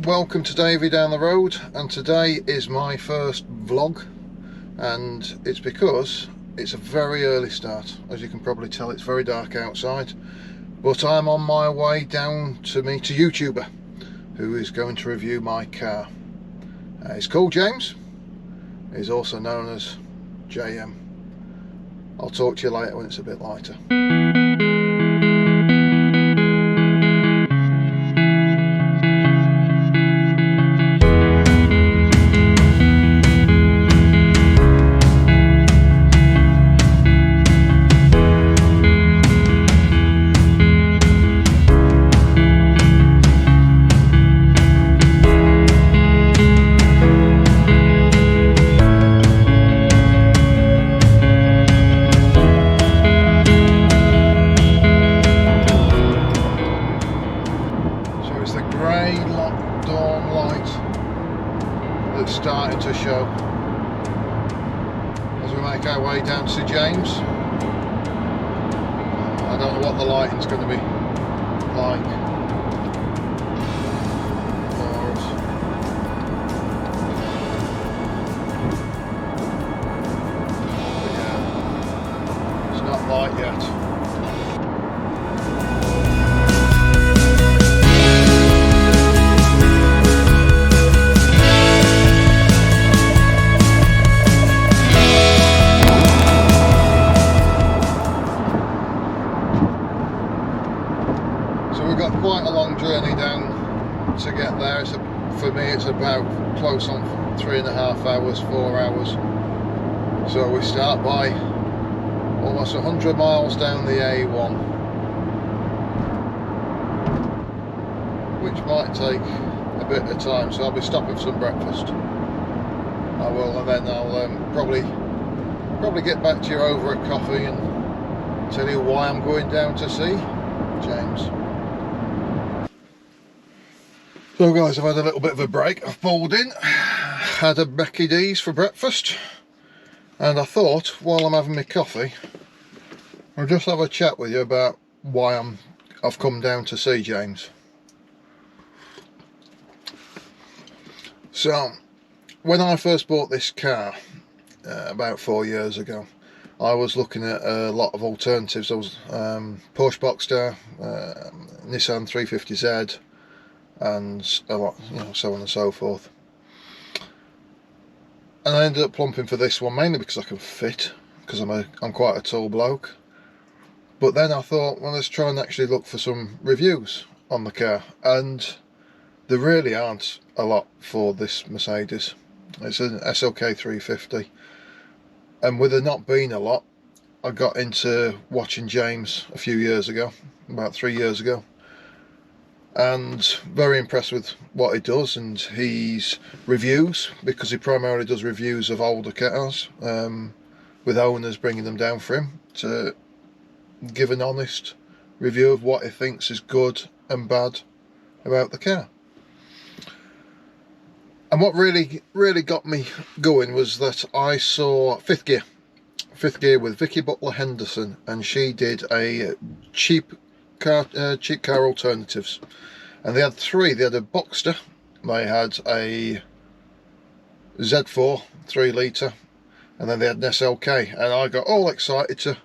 welcome to Davy down the road, and today is my first vlog, and it's because it's a very early start. As you can probably tell, it's very dark outside, but I'm on my way down to meet a YouTuber who is going to review my car. He's called James. He's also known as JayEmm. I'll talk to you later when it's a bit lighter. That's starting to show as we make our way down to see James. I don't know what the lighting's going to be like for us. But yeah, it's not light yet. Quite a long journey down to get there. For me it's about close on 3.5 hours, 4 hours. So we start by almost 100 miles down the A1, which might take a bit of time, so I'll be stopping for some breakfast. I will, and then I'll probably get back to you over a coffee and tell you why I'm going down to see James. So guys, I've had a little bit of a break. I've pulled in, had a Mercedes for breakfast, and I thought while I'm having my coffee I'll just have a chat with you about why I've come down to see James. So when I first bought this car about 4 years ago, I was looking at a lot of alternatives. I was Porsche Boxster, Nissan 350Z, and a lot, so on and so forth. And I ended up plumping for this one mainly because I can fit, because I'm quite a tall bloke. But then I thought, well, let's try and actually look for some reviews on the car, and there really aren't a lot for this Mercedes. It's an SLK 350, and with there not being a lot, I got into watching James a few years ago, about 3 years ago, and very impressed with what he does and his reviews, because he primarily does reviews of older cars, with owners bringing them down for him to give an honest review of what he thinks is good and bad about the car. And what really got me going was that I saw Fifth Gear with Vicky Butler Henderson, and she did a cheap car alternatives, and they had three. They had a Boxster, they had a Z4 3 litre, and then they had an SLK, and I got all excited to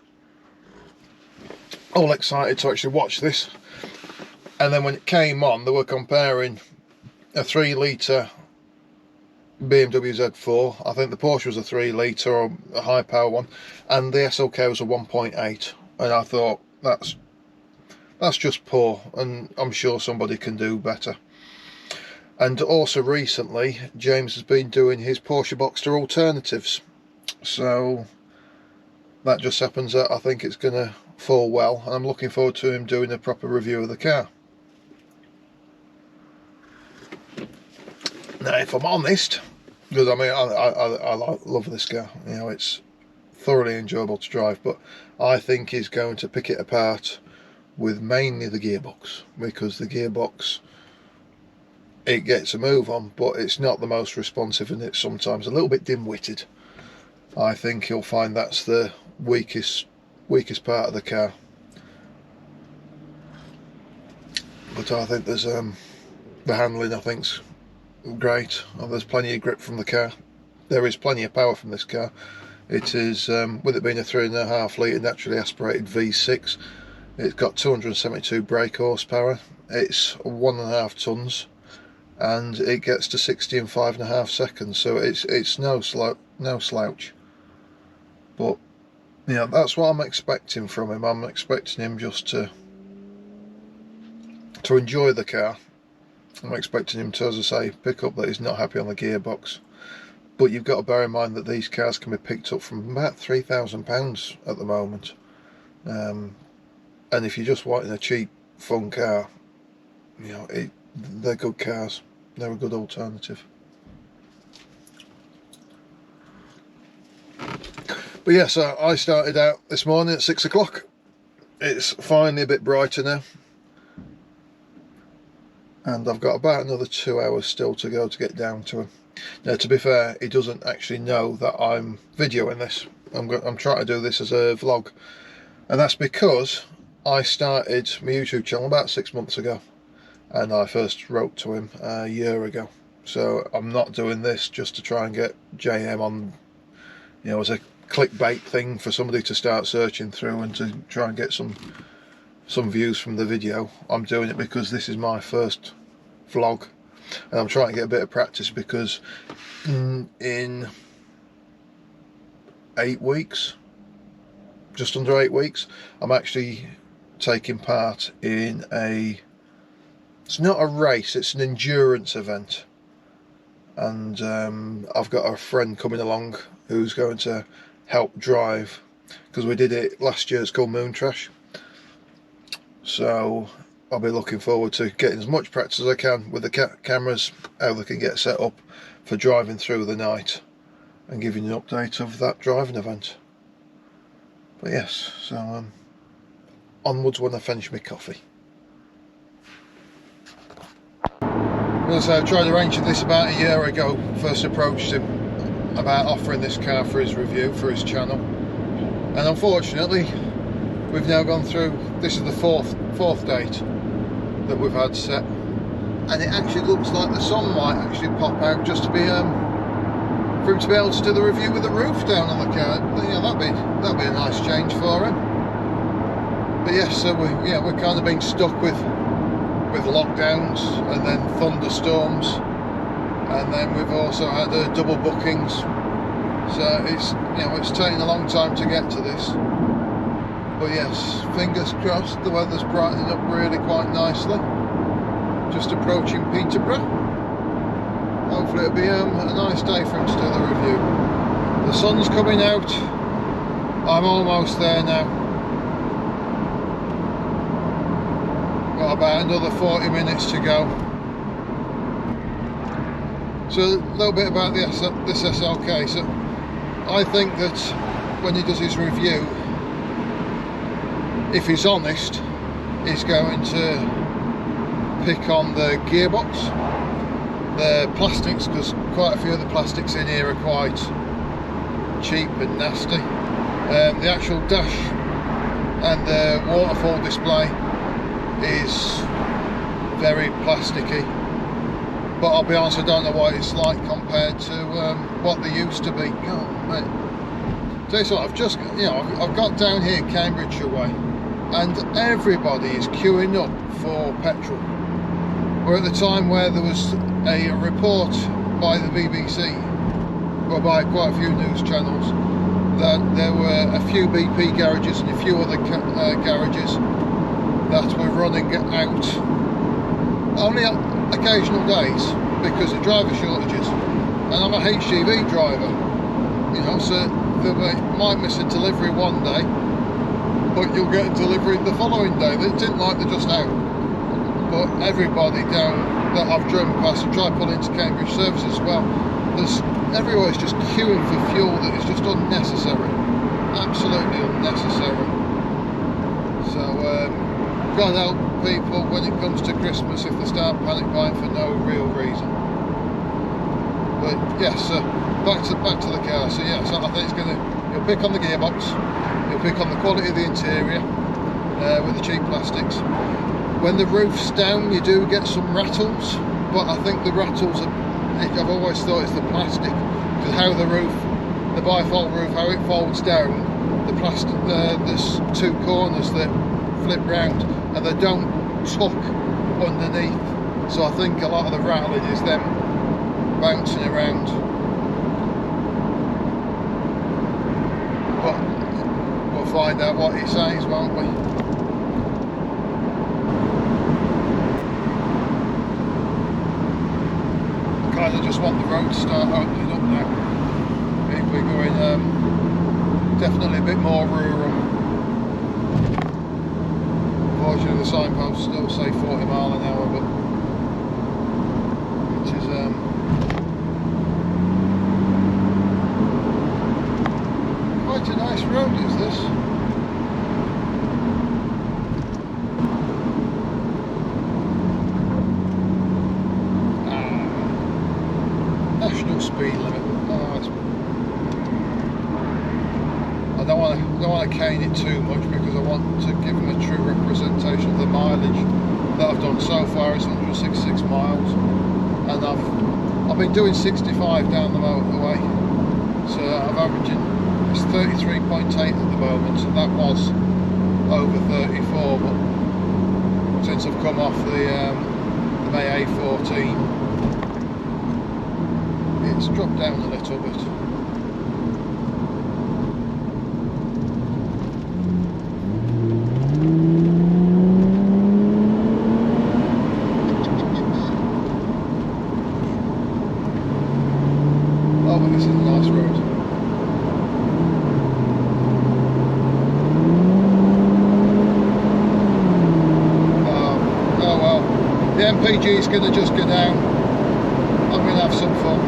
actually watch this. And then when it came on, they were comparing a 3 litre BMW Z4, I think the Porsche was a 3 litre or a high power one, and the SLK was a 1.8, and I thought that's just poor, and I'm sure somebody can do better. And also recently James has been doing his Porsche Boxster alternatives, so that just happens that I think it's going to fall well, and I'm looking forward to him doing a proper review of the car. Now, if I'm honest, because I mean I love this car, it's thoroughly enjoyable to drive, but I think he's going to pick it apart with mainly the gearbox, because the gearbox, it gets a move on, but it's not the most responsive, and it's sometimes a little bit dim-witted. I think you'll find that's the weakest part of the car. But I think there's the handling, I think's great. Well, there's plenty of grip from the car. There is plenty of power from this car. It is, with it being a 3.5 litre naturally aspirated V6, it's got 272 brake horsepower. It's 1.5 tonnes, and it gets to 60 in 5.5 seconds. So it's no slouch. But yeah, that's what I'm expecting from him. I'm expecting him just to enjoy the car. I'm expecting him to, as I say, pick up that he's not happy on the gearbox. But you've got to bear in mind that these cars can be picked up from about £3,000 at the moment. And if you're just wanting a cheap, fun car, you know, they're good cars. They're a good alternative. But yeah, so I started out this morning at 6 o'clock. It's finally a bit brighter now. And I've got about another 2 hours still to go to get down to him. Now, to be fair, he doesn't actually know that I'm videoing this. I'm trying to do this as a vlog, and that's because I started my YouTube channel about 6 months ago, and I first wrote to him a year ago. So I'm not doing this just to try and get JayEmm on, you know, as a clickbait thing for somebody to start searching through and to try and get some views from the video. I'm doing it because this is my first vlog. And I'm trying to get a bit of practice because in 8 weeks, just under 8 weeks, I'm actually taking part in it's not a race, it's an endurance event. And I've got a friend coming along who's going to help drive, because we did it last year. It's called Moon Trash. So I'll be looking forward to getting as much practice as I can with the cameras, how they can get set up for driving through the night, and giving you an update of that driving event. But yes, so onwards when I finish my coffee. So I tried arranging this about a year ago. First approached him about offering this car for his review for his channel, and unfortunately we've now gone through, this is the fourth date that we've had set, and it actually looks like the sun might actually pop out just to be for him to be able to do the review with the roof down on the car. You know, that'd be a nice change for him. But yes, so we're kind of being stuck with lockdowns and then thunderstorms, and then we've also had double bookings. So it's taken a long time to get to this. But yes, fingers crossed, the weather's brightening up really quite nicely. Just approaching Peterborough. Hopefully it'll be a nice day for him to do the review. The sun's coming out. I'm almost there now. Got about another 40 minutes to go. So a little bit about this SLK. So I think that when he does his review, if he's honest, he's going to pick on the gearbox, the plastics, because quite a few of the plastics in here are quite cheap and nasty. The actual dash and the waterfall display is very plasticky, but I'll be honest, I don't know what it's like compared to what they used to be. God, mate. Tell you what, I've got down here Cambridgeshire way, and everybody is queuing up for petrol. We're at the time where there was a report by the BBC, or by quite a few news channels, that there were a few BP garages and a few other garages that were running out only on occasional days because of driver shortages. And I'm a HGV driver, you know, so they might miss a delivery one day, but you'll get a delivery the following day. They didn't like they're just out. But everybody down that I've driven past and tried pulling into Cambridge service as well, everyone's just queuing for fuel that is just unnecessary. Absolutely unnecessary. So God help people when it comes to Christmas if they start panic buying for no real reason. But yes, back to the car. So yeah, so I think he'll pick on the gearbox, he'll pick on the quality of the interior with the cheap plastics. When the roof's down, you do get some rattles, but I think the rattles are I've always thought it's the plastic, because how the roof, the bifold roof, how it folds down, the plastic, there's two corners that flip round and they don't tuck underneath, so I think a lot of the rattling is them bouncing around. But we'll find out what it says, won't we? I kind of just want the road to start opening up now. If we're going definitely a bit more rural. Unfortunately the signposts still say 40 mile an hour, but which is quite a nice road is this. National speed limit. Oh, I don't want to cane it too much, because I want to give them a true representation of the mileage that I've done so far. It's 166 miles, and I've been doing 65 down the motorway, so I'm averaging, it's 33.8 at the moment, and that was over 34, but since I've come off the May A14, it's dropped down a little bit. Oh, but this is a nice road. Oh well, the MPG is going to just go down. I'm going to have some fun.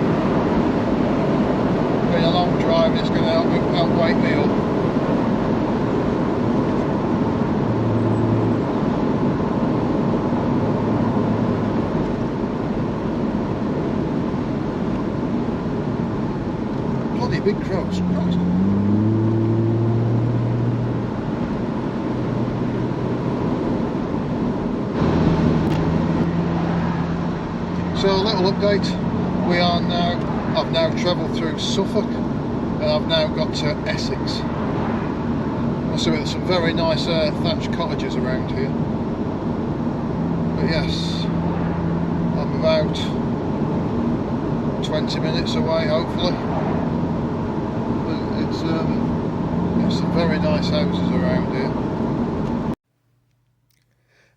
Been a long drive, and it's going to outweigh me up. Bloody big crows. So a little update. We are now, I've now travelled through Suffolk, and I've now got to Essex. Must admit, there's some very nice thatched cottages around here. But yes, I'm about 20 minutes away, hopefully. But it's some very nice houses around here.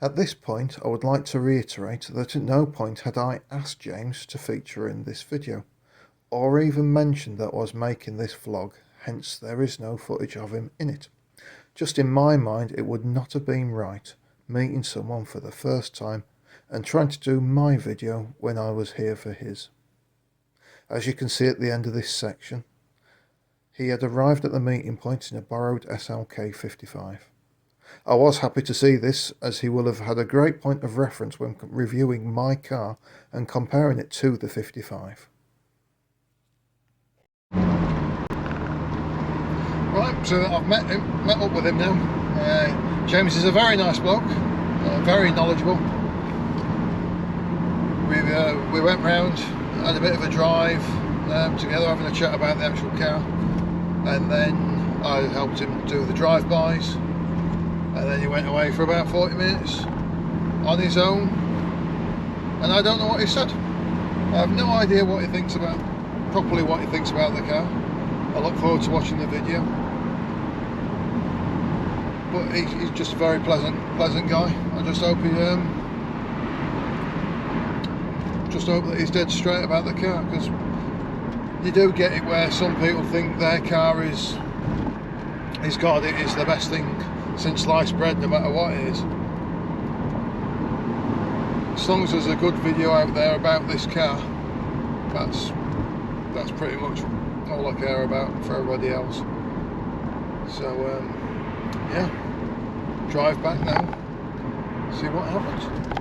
At this point, I would like to reiterate that at no point had I asked James to feature in this video, or even mentioned that I was making this vlog, hence there is no footage of him in it. Just in my mind, it would not have been right meeting someone for the first time and trying to do my video when I was here for his. As you can see at the end of this section, he had arrived at the meeting point in a borrowed SLK 55. I was happy to see this, as he will have had a great point of reference when reviewing my car and comparing it to the 55. Right, so I've met up with him now. James is a very nice bloke, very knowledgeable. We went round, had a bit of a drive together, having a chat about the actual car, and then I helped him do the drive-bys. And then he went away for about 40 minutes on his own, and I don't know what he said. I have no idea what he thinks about, properly what he thinks about the car. I look forward to watching the video. But he's just a very pleasant guy. I just hope that he's dead straight about the car, because you do get it where some people think their car is the best thing since sliced bread, no matter what it is. As long as there's a good video out there about this car, that's pretty much all I care about for everybody else. So yeah, drive back now, see what happens.